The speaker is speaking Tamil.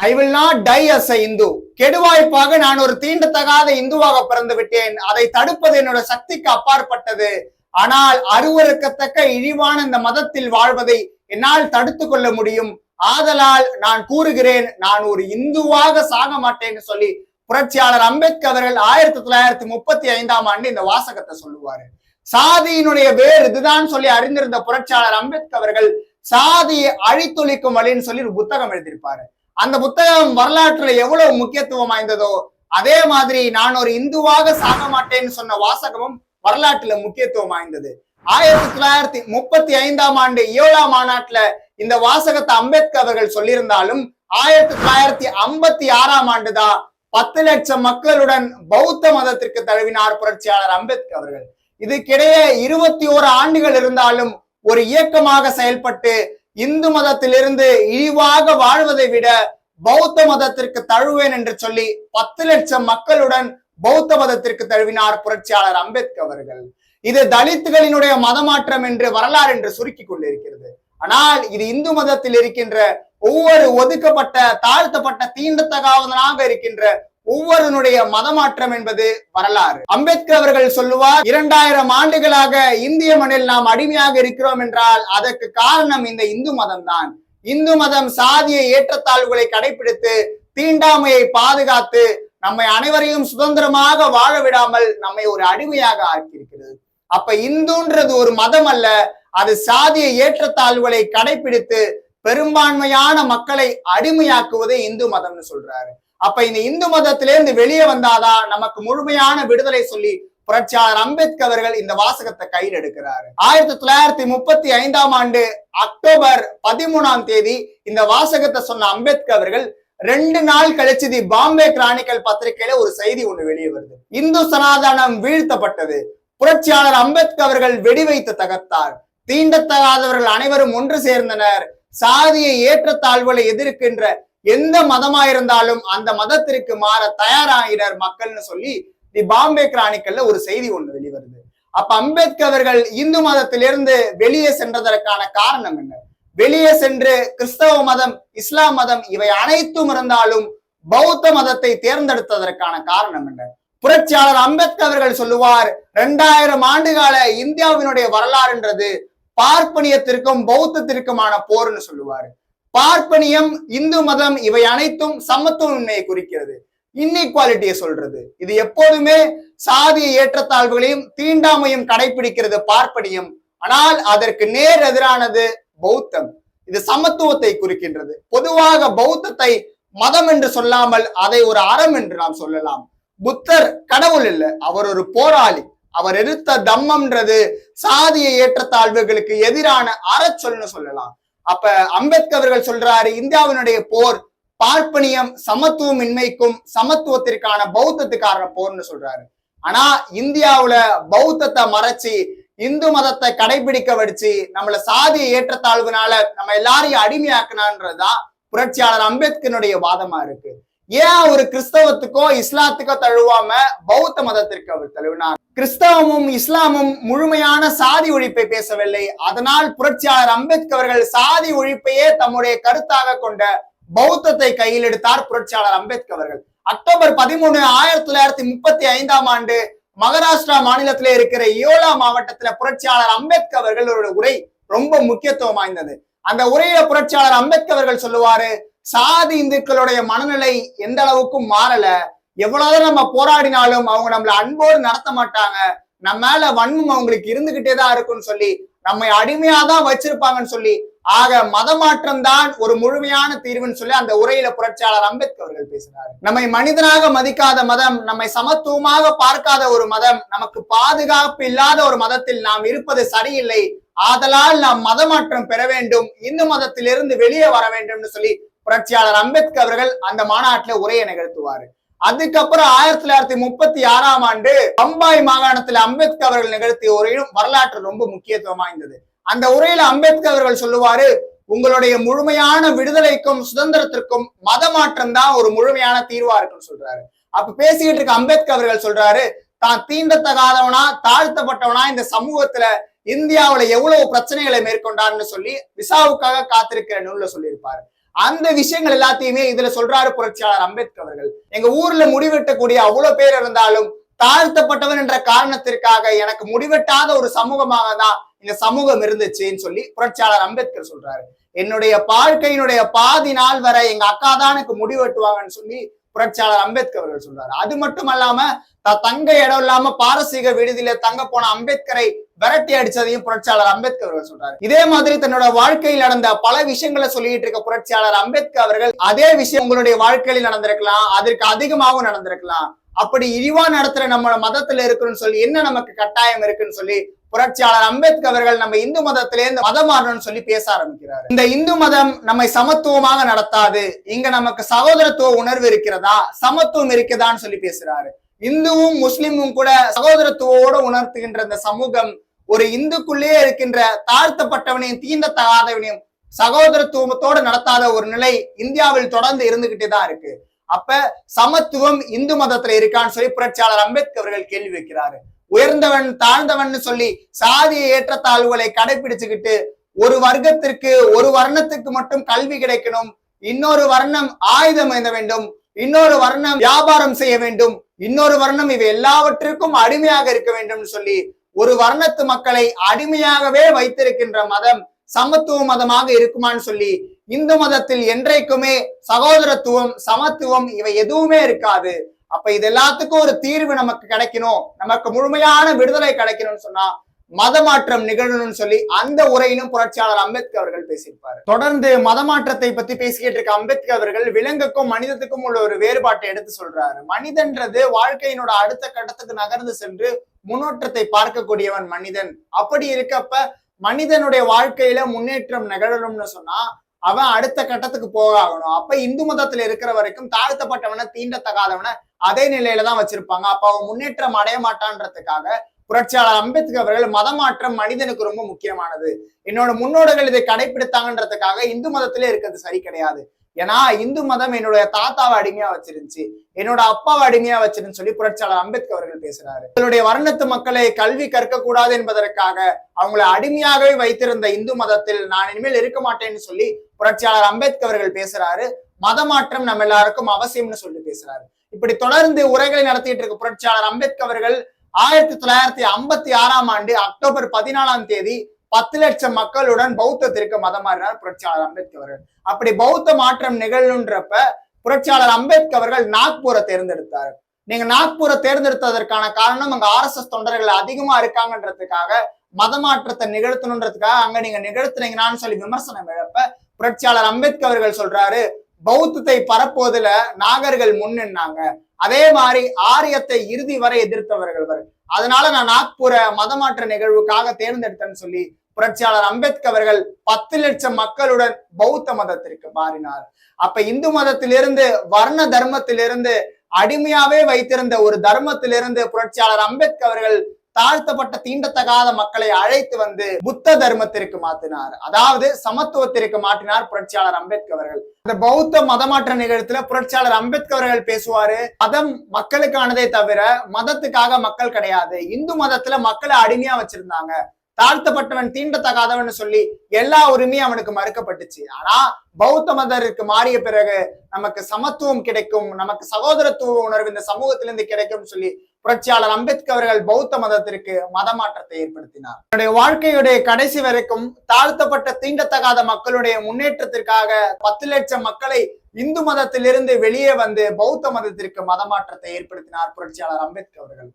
I will not die as a Hindu. கெடுவாய்ப்பாக நான் ஒரு தீண்டத்தகாத இந்துவாக பிறந்து விட்டேன். அதை தடுப்பது என்னோட சக்திக்கு அப்பாற்பட்டது. ஆனால் அருவருக்கத்தக்க இழிவான இந்த மதத்தில் வாழ்வதை என்னால் தடுத்து கொள்ள முடியும். ஆதலால் நான் கூறுகிறேன், நான் ஒரு இந்துவாக சாக மாட்டேன்னு சொல்லி புரட்சியாளர் அம்பேத்கர் அவர்கள் 1935 இந்த வாசகத்தை சொல்லுவாரு. சாதியினுடைய வேர் இதுதான் சொல்லி அறிந்திருந்த புரட்சியாளர் அம்பேத்கர் அவர்கள் சாதியை அழித்தொழிக்கும் வழின்னு சொல்லி ஒரு புத்தகம் எழுதியிருப்பாரு. அந்த புத்தகம் வரலாற்றுல எவ்வளவு முக்கியத்துவம் வாய்ந்ததோ அதே மாதிரி நான் ஒரு இந்துவாக சாக மாட்டேன்னு சொன்ன வாசகமும் வரலாற்றுல முக்கியத்துவம் வாய்ந்தது. 1935 ஈழா மாநாட்டுல இந்த வாசகத்தை அம்பேத்கர் அவர்கள் சொல்லியிருந்தாலும் 1956 தான் 10 லட்சம் மக்களுடன் பௌத்த மதத்திற்கு தழுவினார் புரட்சியாளர் அம்பேத்கர் அவர்கள். இதுக்கிடையே 21 ஆண்டுகள் இருந்தாலும் ஒரு இயக்கமாக செயல்பட்டு இந்து மதத்திலிருந்து இழிவாக வாழ்வதை விட பௌத்த மதத்திற்கு தழுவேன் என்று சொல்லி 10 லட்சம் மக்களுடன் பௌத்த மதத்திற்கு தழுவினார் புரட்சியாளர் அம்பேத்கர் அவர்கள். இது தலித்துகளினுடைய மதமாற்றம் என்று வரலாறு என்று சுருக்கி கொண்டிருக்கிறது. ஆனால் இது இந்து மதத்தில் இருக்கின்ற ஒவ்வொரு ஒதுக்கப்பட்ட தாழ்த்தப்பட்ட தீண்டத்தகாதவனாக இருக்கின்ற ஒவ்வொருனுடைய மதமாற்றம் என்பது வரலாறு. அம்பேத்கர் அவர்கள் சொல்லுவார், 2000 ஆண்டுகளாக இந்திய மண்ணில் நாம் அடிமையாக இருக்கிறோம் என்றால் அதற்கு காரணம் இந்த இந்து மதம் தான். இந்து மதம் சாதிய ஏற்றத்தாழ்வுகளை கடைபிடித்து தீண்டாமையை பாதுகாத்து நம்மை அனைவரையும் சுதந்திரமாக வாழ விடாமல் நம்மை ஒரு அடிமையாக ஆக்கியிருக்கிறது. அப்ப இந்துன்றது ஒரு மதம் அல்ல, அது சாதிய ஏற்றத்தாழ்வுகளை கடைபிடித்து பெரும்பான்மையான மக்களை அடிமையாக்குவதே இந்து மதம்னு சொல்றாரு. அப்ப இந்த இந்து மதத்திலிருந்து வெளியே வந்தாதான் நமக்கு முழுமையான விடுதலை சொல்லி புரட்சியாளர் அம்பேத்கர் அவர்கள் இந்த வாசகத்தை கையில் எடுக்கிறாரு. 1935 அக்டோபர் 13 இந்த வாசகத்தை சொன்ன அம்பேத்கர் அவர்கள் 2 நாள் கழிச்சு தி பாம்பே கிரானிக்கல் பத்திரிகையில ஒரு செய்தி ஒண்ணு வெளியே வருது. இந்து சனாதனம் வீழ்த்தப்பட்டது, புரட்சியாளர் அம்பேத்கர் அவர்கள் வெடி வைத்து தகர்த்தார், தீண்டத்தகாதவர்கள் அனைவரும் ஒன்று சேர்ந்தனர், சாதிய ஏற்றத்தாழ்வுகளை எதிர்க்கின்ற எந்த மதமா இருந்தாலும் அந்த மதத்திற்கு மாற தயாராகினர் மக்கள்னு சொல்லி தி பாம்பே கிரானிக்கல்ல ஒரு செய்தி ஒன்று வெளிவருது. அப்ப அம்பேத்கர் அவர்கள் இந்து மதத்திலிருந்து வெளியே சென்றதற்கான காரணம் என்ன? வெளியே சென்று கிறிஸ்தவ மதம், இஸ்லாம் மதம் இவை அனைத்தும் இருந்தாலும் பௌத்த மதத்தை தேர்ந்தெடுத்ததற்கான காரணம் என்ன? புரட்சியாளர் அம்பேத்கர் அவர்கள் சொல்லுவார், 2000 ஆண்டுகால இந்தியாவினுடைய வரலாறுன்றது பார்ப்பனியத்திற்கும் பௌத்தத்திற்குமான போர்னு சொல்லுவாரு. பார்ப்பனியம், இந்து மதம் இவை அனைத்தும் சமத்துவமின்மையை குறிக்கிறது, இன்இக்வாலிட்டியை சொல்றது. இது எப்போதுமே சாதிய ஏற்றத்தாழ்வுகளையும் தீண்டாமையும் கடைபிடிக்கிறது பார்ப்பனியம். ஆனால் அதற்கு நேர் எதிரானது பௌத்தம். இது சமத்துவத்தை குறிக்கின்றது. பொதுவாக பௌத்தத்தை மதம் என்று சொல்லாமல் அதை ஒரு அறம் என்று நாம் சொல்லலாம். புத்தர் கடவுள் இல்லை, அவர் ஒரு போராளி. அவர் எடுத்த தம்மம்ன்றது சாதிய ஏற்றத்தாழ்வுகளுக்கு எதிரான அறச்சொல்னு சொல்லலாம். அப்ப அம்பேத்கர் அவர்கள் சொல்றாரு, இந்தியாவினுடைய போர் பார்ப்பனியம் சமத்துவமின்மைக்கும் சமத்துவத்திற்கான பௌத்தத்துக்கான போர்னு சொல்றாரு. ஆனா இந்தியாவுல பௌத்தத்தை மறைச்சு இந்து மதத்தை கடைபிடிக்க வச்சு நம்மள சாதிய ஏற்றத்தாழ்வுனால நம்ம எல்லாரையும் அடிமையாக்குனான்றதுதான் புரட்சியாளர் அம்பேத்கருடைய வாதமா இருக்கு. ஏன் ஒரு கிறிஸ்தவத்துக்கோ இஸ்லாத்துக்கோ தழுவாம பௌத்த மதத்திற்கு அவர் தழுவினார்? கிறிஸ்தவமும் இஸ்லாமும் முழுமையான சாதி ஒழிப்பை பேசவில்லை. அதனால் புரட்சியாளர் அம்பேத்கர் அவர்கள் சாதி ஒழிப்பையே தம்முடைய கருத்தாக கொண்ட பௌத்தத்தை கையில் எடுத்தார் புரட்சியாளர் அம்பேத்கர் அவர்கள். அக்டோபர் 13, 1935 மகாராஷ்டிரா மாநிலத்தில இருக்கிற ஈழா மாவட்டத்துல புரட்சியாளர் அம்பேத்கர் அவர்களோட உரை ரொம்ப முக்கியத்துவம் வாய்ந்தது. அந்த உரையில புரட்சியாளர் அம்பேத்கர் அவர்கள் சொல்லுவாரு, சாதி இந்துக்களுடைய மனநிலை எந்த அளவுக்கும் மாறல, எவ்வளவுதான் நம்ம போராடினாலும் அவங்க நம்மள அன்போடு நடத்த மாட்டாங்க, நம்ம மேல வன்மம் அவங்களுக்கு இருந்துகிட்டே தான் இருக்குன்னு சொல்லி நம்மை அடிமையாதான் வச்சிருப்பாங்கன்னு சொல்லி, ஆக மதமாற்றம் தான் ஒரு முழுமையான தீர்வுன்னு சொல்லி அந்த உரையில புரட்சியாளர் அம்பேத்கர் அவர்கள் பேசினார். நம்மை மனிதனாக மதிக்காத மதம், நம்மை சமத்துவமாக பார்க்காத ஒரு மதம், நமக்கு பாதுகாப்பு இல்லாத ஒரு மதத்தில் நாம் இருப்பது சரியில்லை, ஆதலால் நாம் மதமாற்றம் பெற வேண்டும், இந்து மதத்திலிருந்து வெளியே வர வேண்டும்னு சொல்லி புரட்சியாளர் அம்பேத்கர் அவர்கள் அந்த மாநாட்டுல உரையை நிகழ்த்துவாரு. அதுக்கப்புறம் 1936 பம்பாய் மாகாணத்துல அம்பேத்கர் அவர்கள் நிகழ்த்திய உரையும் வரலாற்று ரொம்ப முக்கியத்துவம் வாய்ந்தது. அந்த உரையில அம்பேத்கர் அவர்கள் சொல்லுவாரு, உங்களுடைய முழுமையான விடுதலைக்கும் சுதந்திரத்திற்கும் மதமாற்றம் தான் ஒரு முழுமையான தீர்வா இருக்குன்னு சொல்றாரு. அப்ப பேசிக்கிட்டு இருக்க அம்பேத்கர் அவர்கள் சொல்றாரு, தான் தீண்டத்தகாதவனா தாழ்த்தப்பட்டவனா இந்த சமூகத்துல இந்தியாவுல எவ்வளவு பிரச்சனைகளை மேற்கொண்டார்னு சொல்லி விசாவுக்காக காத்திருக்கிற நூல்ல சொல்லியிருப்பாரு. அந்த விஷயங்கள் எல்லாத்தையுமே இதுல சொல்றாரு புரட்சியாளர் அம்பேத்கர் அவர்கள். எங்க ஊர்ல முடிவெட்டக்கூடிய அவ்வளவு பேர் இருந்தாலும் தாழ்த்தப்பட்டவன் என்ற காரணத்திற்காக எனக்கு முடிவெட்டாத ஒரு சமூகமாக தான் இந்த சமூகம் இருந்துச்சுன்னு சொல்லி புரட்சியாளர் அம்பேத்கர் சொல்றாரு. என்னுடைய வாழ்க்கையினுடைய பாதி நாள் வரை எங்க அக்கா தான் எனக்கு முடிவெட்டுவாங்கன்னு சொல்லி புரட்சியாளர் அம்பேத்கர் அவர்கள் சொல்றாரு. அது மட்டும் அல்லாம தங்க இடம் இல்லாம பாரசீக விடுதியில தங்க போன அம்பேத்கரை விரட்டி அடிச்சதையும் புரட்சியாளர் அம்பேத்கர் அவர்கள் சொல்றாரு. இதே மாதிரி தன்னோட வாழ்க்கையில் நடந்த பல விஷயங்களை சொல்லிட்டு இருக்க புரட்சியாளர் அம்பேத்கர் அவர்கள் அதே விஷயம் உங்களுடைய வாழ்க்கையில் நடந்திருக்கலாம், அதற்கு அதிகமாகவும் நடந்திருக்கலாம். அப்படி இழிவா நடத்துற நம்ம மதத்துல இருக்குன்னு சொல்லி என்ன நமக்கு கட்டாயம் இருக்குன்னு சொல்லி புரட்சியாளர் அம்பேத்கர் அவர்கள் நம்ம இந்து மதத்திலேருந்து மதம் மாறணும்னு சொல்லி பேச ஆரம்பிக்கிறார். இந்த இந்து மதம் நம்மை சமத்துவமாக நடத்தாது, இங்க நமக்கு சகோதரத்துவ உணர்வு இருக்கிறதா, சமத்துவம் இருக்குதான்னு சொல்லி பேசுறாரு. இந்துவும் முஸ்லிமும் கூட சகோதரத்துவோட உணர்த்துகின்ற இந்த சமூகம் ஒரு இந்துக்குள்ளேயே இருக்கின்ற தாழ்த்தப்பட்டவனையும் தீண்டத்தகாதவனையும் சகோதரத்துவத்தோடு நடத்தாத ஒரு நிலை இந்தியாவில் தொடர்ந்து இருந்துகிட்டே தான் இருக்கு. அப்ப சமத்துவம் இந்து மதத்துல இருக்கான்னு சொல்லி புரட்சியாளர் அம்பேத்கர் அவர்கள் கேள்வி வைக்கிறாரு. உயர்ந்தவன் தாழ்ந்தவன் சொல்லி சாதிய ஏற்றத்தாழ்வுகளை கடைபிடிச்சுக்கிட்டு ஒரு வர்க்கத்திற்கு ஒரு வர்ணத்துக்கு மட்டும் கல்வி கிடைக்கணும், இன்னொரு வர்ணம் ஆயுதம் ஏந்த வேண்டும், இன்னொரு வர்ணம் வியாபாரம் செய்ய வேண்டும், இன்னொரு வர்ணம் இவை எல்லாவற்றிற்கும் அடிமையாக இருக்க வேண்டும் சொல்லி ஒரு வர்ணத்து மக்களை அடிமையாகவே வைத்திருக்கின்ற மதம் சமத்துவ மதமாக இருக்குமான்னு சொல்லி இந்து மதத்தில் என்றைக்குமே சகோதரத்துவம் சமத்துவம் இவை எதுவுமே இருக்காது. அப்ப இது எல்லாத்துக்கும் ஒரு தீர்வு நமக்கு கிடைக்கணும், நமக்கு முழுமையான விடுதலை கிடைக்கணும்னு சொன்னா மதமாற்றம் நிகழணும்னு சொல்லி அந்த உரையிலும் புரட்சியாளர் அம்பேத்கர் அவர்கள் பேசியிருப்பாரு. தொடர்ந்து மதமாற்றத்தை பத்தி பேசிக்கிட்டு இருக்க அம்பேத்கர் அவர்கள் விலங்குக்கும் மனிதத்துக்கும் உள்ள ஒரு வேறுபாட்டை எடுத்து சொல்றாரு. மனிதன்றது வாழ்க்கையினோட அடுத்த கட்டத்துக்கு நகர்ந்து சென்று முன்னேற்றத்தை பார்க்கக்கூடியவன் மனிதன். அப்படி இருக்கப்ப மனிதனுடைய வாழ்க்கையில முன்னேற்றம் நிகழணும்னு சொன்னா அவன் அடுத்த கட்டத்துக்கு போக ஆகணும். அப்ப இந்து மதத்துல இருக்கிற வரைக்கும் தாழ்த்தப்பட்டவனை தீண்டத்தகாதவனை அதே நிலையில தான் வச்சிருப்பாங்க. அப்ப அவன் முன்னேற்றம் அடைய மாட்டான்றதுக்காக புரட்சியாளர் அம்பேத்கர் அவர்கள் மதமாற்றம் மனிதனுக்கு ரொம்ப முக்கியமானது, என்னோட முன்னோடிகள் இதை கடைபிடித்தாங்கன்றதுக்காக இந்து மதத்திலே இருக்கிறது சரி கிடையாது. ஏன்னா இந்து மதம் என்னுடைய தாத்தாவை அடிமையா வச்சிருந்துச்சு, என்னோட அப்பாவை அடிமையா வச்சிருந்து சொல்லி புரட்சியாளர் அம்பேத்கர் அவர்கள் பேசுறாரு. இவருடைய வர்ணத்து மக்களை கல்வி கற்க கூடாது என்பதற்காக அவங்களை அடிமையாகவே வைத்திருந்த இந்து மதத்தில் நான் இனிமேல் இருக்க மாட்டேன்னு சொல்லி புரட்சியாளர் அம்பேத்கர் அவர்கள் பேசுறாரு. மதமாற்றம் நம்ம எல்லாருக்கும் அவசியம்னு சொல்லி பேசுறாரு. இப்படி தொடர்ந்து உரைகளை நடத்திட்டு இருக்க புரட்சியாளர் அம்பேத்கர் அவர்கள் 1956ஆம் ஆண்டு அக்டோபர் 14ஆம் தேதி 10 லட்சம் மக்களுடன் பௌத்தத்திற்கு மதம் மாறினார் புரட்சியாளர் அம்பேத்கர் அவர்கள். அப்படி பௌத்த மாற்றம் நிகழணுன்றப்ப புரட்சியாளர் அம்பேத்கர் அவர்கள் நாக்பூரை தேர்ந்தெடுத்தார். நீங்க நாக்பூரை தேர்ந்தெடுத்ததற்கான காரணம் அங்க RSS தொண்டர்கள் அதிகமா இருக்காங்கன்றதுக்காக மதமாற்றத்தை நிகழ்த்தணுன்றதுக்காக அங்க நீங்க நிகழ்த்துனீங்கன்னு சொல்லி விமர்சனம் இழப்ப புரட்சியாளர் அம்பேத்கர் அவர்கள் சொல்றாரு, பௌத்தத்தை பரப்புவதுல நாகர்கள் முன்னின்னாங்க, அதே மாதிரி ஆரியத்தை இறுதி வரை எதிர்த்தவர்கள், அதனால நான் நாக்பூர மதமாற்ற நிகழ்வுக்காக தேர்ந்தெடுத்தேன்னு சொல்லி புரட்சியாளர் அம்பேத்கர் அவர்கள் 10 லட்சம் மக்களுடன் பௌத்த மதத்திற்கு மாறினார். அப்ப இந்து மதத்திலிருந்து வர்ண தர்மத்திலிருந்து அடிமையாவே வைத்திருந்த ஒரு தர்மத்திலிருந்து புரட்சியாளர் அம்பேத்கர் அவர்கள் தாழ்த்தப்பட்ட தீண்டத்தகாத மக்களை அழைத்து வந்து புத்த தர்மத்திற்கு மாற்றினார், அதாவது சமத்துவத்திற்கு மாற்றினார் புரட்சியாளர் அம்பேத்கர் அவர்கள். அந்த பௌத்த மதமாற்ற நிகழ்ச்சியில புரட்சியாளர் அம்பேத்கர் அவர்கள் பேசுவாரு, மதம் மக்களுக்கானதே தவிர மதத்துக்காக மக்கள் கிடையாது, இந்து மதத்துல மக்களை அடிமையா வச்சிருந்தாங்க, தாழ்த்தப்பட்டவன் தீண்டத்தகாதவன் சொல்லி எல்லா உரிமையும் அவனுக்கு மறுக்கப்பட்டுச்சு. ஆனா பௌத்த மதத்திற்கு மாறிய பிறகு நமக்கு சமத்துவம் கிடைக்கும், நமக்கு சகோதரத்துவ உணர்வு இந்த சமூகத்திலிருந்து கிடைக்கும் சொல்லி புரட்சியாளர் அம்பேத்கர் அவர்கள் பௌத்த மதத்திற்கு மதமாற்றத்தை ஏற்படுத்தினார். அவருடைய வாழ்க்கையுடைய கடைசி வரைக்கும் தாழ்த்தப்பட்ட தீண்டத்தகாத மக்களுடைய முன்னேற்றத்திற்காக 10 லட்சம் மக்களை இந்து மதத்திலிருந்து வெளியே வந்து பௌத்த மதத்திற்கு மதமாற்றத்தை ஏற்படுத்தினார் புரட்சியாளர் அம்பேத்கர் அவர்கள்.